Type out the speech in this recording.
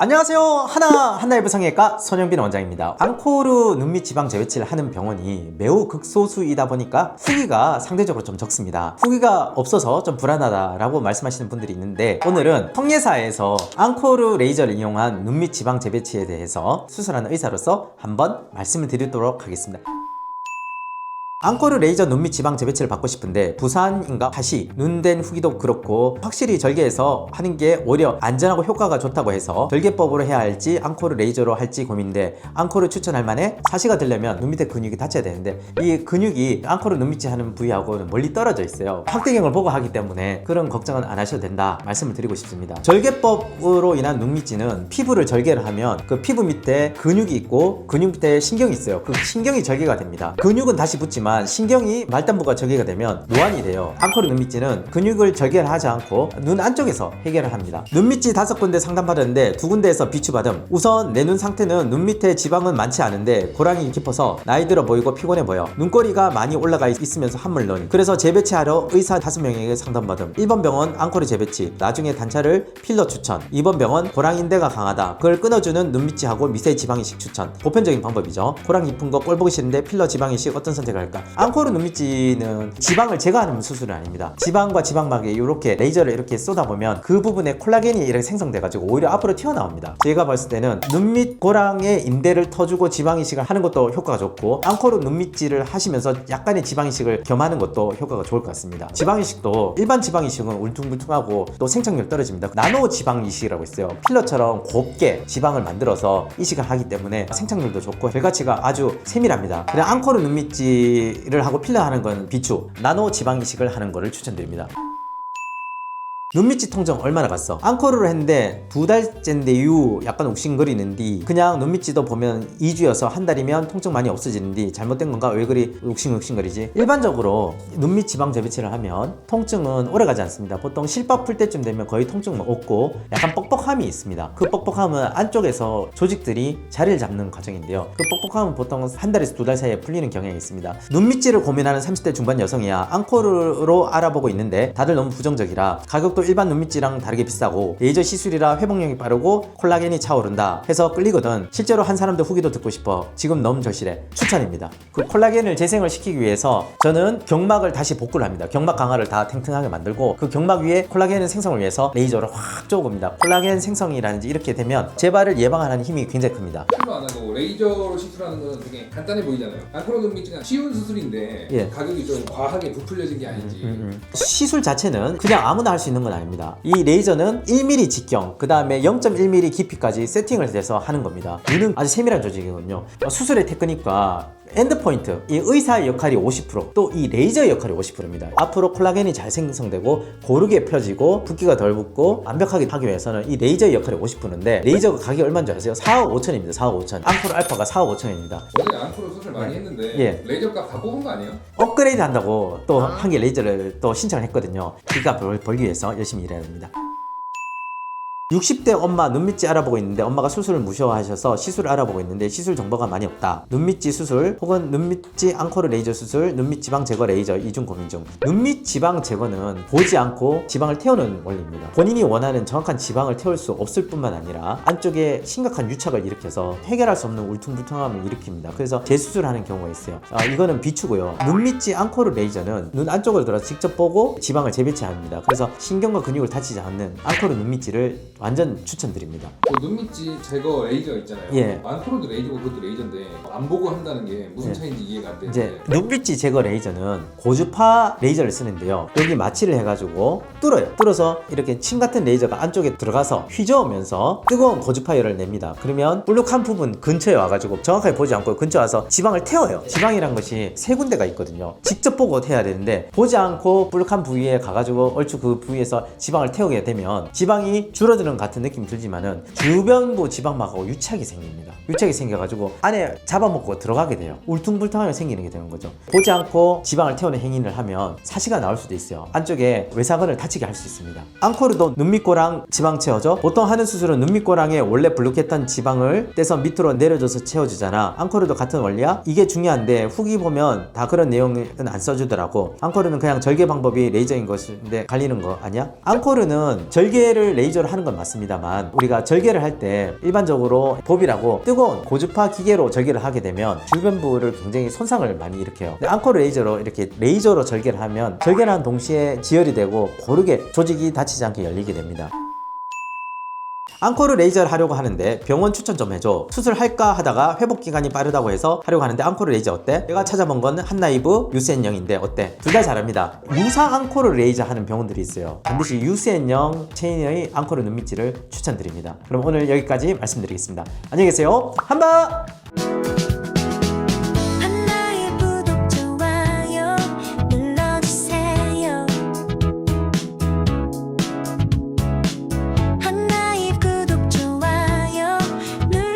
안녕하세요. 한나이브 성형외과 손영빈 원장입니다. 앙코르 눈밑 지방 재배치를 하는 병원이 매우 극소수이다 보니까 후기가 상대적으로 좀 적습니다. 후기가 없어서 좀 불안하다라고 말씀하시는 분들이 있는데, 오늘은 성예사에서 앙코르 레이저를 이용한 눈밑 지방 재배치에 대해서 수술하는 의사로서 한번 말씀을 드리도록 하겠습니다. 앙코르 레이저 눈밑 지방 재배치를 받고 싶은데 부산인가 다시 눈된 후기도 그렇고 확실히 절개해서 하는 게 오히려 안전하고 효과가 좋다고 해서 절개법으로 해야 할지 앙코르 레이저로 할지 고민인데, 앙코르 추천할 만해? 사시가 되려면 눈 밑에 근육이 닫혀야 되는데 이 근육이 앙코르 눈밑지 하는 부위하고는 멀리 떨어져 있어요. 확대경을 보고 하기 때문에 그런 걱정은 안 하셔도 된다 말씀을 드리고 싶습니다. 절개법으로 인한 눈밑지는 피부를 절개를 하면 그 피부 밑에 근육이 있고 근육 밑에 신경이 있어요. 그 신경이 절개가 됩니다. 근육은 다시 붙지만 신경이 말단부가 절개가 되면 노안이 돼요. 앙코르 눈밑지는 근육을 절개를 하지 않고 눈 안쪽에서 해결을 합니다. 눈밑지 5군데 상담받았는데 2군데에서 비추받음. 우선 내 눈 상태는 눈 밑에 지방은 많지 않은데 고랑이 깊어서 나이 들어 보이고 피곤해 보여. 눈꼬리가 많이 올라가 있으면서 한물론. 그래서 재배치하러 의사 5명에게 상담받음. 1번 병원 앙코르 재배치, 나중에 단차를 필러 추천. 2번 병원 고랑인대가 강하다, 그걸 끊어주는 눈밑지하고 미세 지방이식 추천. 보편적인 방법이죠. 고랑 깊은 거 꼴 보기 싫은데 필러 지방이식 어떤 선택을 할까? 앙코르 눈밑지는 지방을 제거하는 수술은 아닙니다. 지방과 지방막에 이렇게 레이저를 이렇게 쏟아보면 그 부분에 콜라겐이 이렇게 생성돼가지고 오히려 앞으로 튀어나옵니다. 제가 봤을 때는 눈밑 고랑의 인대를 터주고 지방이식을 하는 것도 효과가 좋고, 앙코르 눈밑지를 하시면서 약간의 지방이식을 겸하는 것도 효과가 좋을 것 같습니다. 지방이식도 일반 지방이식은 울퉁불퉁하고 또 생착률 떨어집니다. 나노 지방이식이라고 있어요. 필러처럼 곱게 지방을 만들어서 이식을 하기 때문에 생착률도 좋고 결과치가 아주 세밀합니다. 그냥 앙코르 눈밑지를 하고 필러 하는 건 비추, 나노 지방 이식을 하는 거를 추천드립니다. 눈밑지 통증 얼마나 갔어? 앙코르를 했는데 2달째인데 약간 욱신거리는데, 그냥 눈밑지도 보면 2주여서 한 달이면 통증 많이 없어지는데 잘못된 건가? 왜 그리 욱신거리지? 일반적으로 눈밑 지방 재배치를 하면 통증은 오래가지 않습니다. 보통 실밥 풀 때쯤 되면 거의 통증 없고 약간 뻑뻑함이 있습니다. 그 뻑뻑함은 안쪽에서 조직들이 자리를 잡는 과정인데요, 그 뻑뻑함은 보통 한 달에서 2달 사이에 풀리는 경향이 있습니다. 눈밑지를 고민하는 30대 중반 여성이야 앙코르로 알아보고 있는데 다들 너무 부정적이라, 가격도 일반 눈밑지랑 다르게 비싸고 레이저 시술이라 회복력이 빠르고 콜라겐이 차오른다 해서 끌리거든. 실제로 한 사람들 후기도 듣고 싶어. 지금 너무 절실해. 추천입니다. 그 콜라겐을 재생을 시키기 위해서 저는 경막을 다시 복구를 합니다. 경막 강화를 다 탱탱하게 만들고 그 경막 위에 콜라겐 생성을 위해서 레이저를 확 쪼급니다. 콜라겐 생성이라든지 이렇게 되면 재발을 예방하는 힘이 굉장히 큽니다. 필요 안 하고 레이저로 시술하는 건 되게 간단해 보이잖아요. 앙코르 눈밑지가 쉬운 수술인데 예. 가격이 좀 과하게 부풀려진 게 아닌지. 시술 자체는 그냥 아무나 할 수 있는 건 아닙니다. 이 레이저는 1mm 직경, 그 다음에 0.1mm 깊이까지 세팅을 해서 하는 겁니다. 눈은 아주 세밀한 조직이거든요. 수술의 테크닉과 엔드포인트, 이 의사의 역할이 50%, 또 이 레이저의 역할이 50%입니다. 앞으로 콜라겐이 잘 생성되고 고르게 펴지고 붓기가 덜 붙고 완벽하게 하기 위해서는 이 레이저의 역할이 50%인데, 레이저가 가격이 얼마인지 아세요? 4억 5천입니다. 4억 5천. 앙코르 알파가 4억 5천입니다. 어제 앙코르 수술 많이 했는데 예. 레이저 값 다 뽑은 거 아니에요? 업그레이드 한다고 또 한 개 레이저를 또 신청을 했거든요. 그 값을 벌기 위해서 열심히 일해야 됩니다. 60대 엄마 눈밑지 알아보고 있는데 엄마가 수술을 무서워하셔서 시술을 알아보고 있는데 시술 정보가 많이 없다. 눈밑지 수술 혹은 눈밑지 앙코르 레이저 수술, 눈밑 지방 제거 레이저 이중 고민 중. 눈밑 지방 제거는 보지 않고 지방을 태우는 원리입니다. 본인이 원하는 정확한 지방을 태울 수 없을 뿐만 아니라 안쪽에 심각한 유착을 일으켜서 해결할 수 없는 울퉁불퉁함을 일으킵니다. 그래서 재수술하는 경우가 있어요. 이거는 비추고요. 눈밑지 앙코르 레이저는 눈 안쪽을 들어서 직접 보고 지방을 재배치합니다. 그래서 신경과 근육을 다치지 않는 앙코르 눈밑지를 완전 추천드립니다. 그 눈밑지 제거 레이저 있잖아요. 예. 앙코르도 레이저고 그것도 레이저인데 안 보고 한다는 게 무슨 예. 차이인지 이해가 안 되는데. 이제 눈빛지 제거 레이저는 고주파 레이저를 쓰는데요, 여기 마취를 해가지고 뚫어서 이렇게 침 같은 레이저가 안쪽에 들어가서 휘저으면서 뜨거운 고주파열을 냅니다. 그러면 볼록한 부분 근처에 와가지고 정확하게 보지 않고 근처에 와서 지방을 태워요. 지방이란 것이 3군데가 있거든요. 직접 보고 태워야 되는데 보지 않고 볼록한 부위에 가가지고 얼추 그 부위에서 지방을 태우게 되면 지방이 줄어드는 같은 느낌이 들지만은 주변부 지방막하고 유착이 생깁니다. 유착이 생겨가지고 안에 잡아먹고 들어가게 돼요. 울퉁불퉁하게 생기는 게 되는 거죠. 보지 않고 지방을 태우는 행위를 하면 사시가 나올 수도 있어요. 안쪽에 외사근을 다치게 할 수 있습니다. 앙코르도 눈밑고랑 지방 채워줘. 보통 하는 수술은 눈밑고랑에 원래 블록했던 지방을 떼서 밑으로 내려줘서 채워주잖아. 앙코르도 같은 원리야? 이게 중요한데 후기 보면 다 그런 내용은 안 써주더라고. 앙코르는 그냥 절개 방법이 레이저인 것인데 갈리는 거 아니야? 앙코르는 절개를 레이저로 하는 건 맞습니다만 우리가 절개를 할 때 일반적으로 법이라고 뜨거운 고주파 기계로 절개를 하게 되면 주변부를 굉장히 손상을 많이 일으켜요. 근데 앙코르 레이저로 이렇게 레이저로 절개를 하면 절개를 한 동시에 지혈이 되고 고르게 조직이 다치지 않게 열리게 됩니다. 앙코르 레이저를 하려고 하는데 병원 추천 좀 해줘. 수술할까 하다가 회복 기간이 빠르다고 해서 하려고 하는데 앙코르 레이저 어때? 내가 찾아본 건 한나이브 유스엔영인데 어때? 둘 다 잘합니다. 유사 앙코르 레이저 하는 병원들이 있어요. 반드시 유스엔영 체인의 앙코르 눈밑질을 추천드립니다. 그럼 오늘 여기까지 말씀드리겠습니다. 안녕히 계세요. 한바!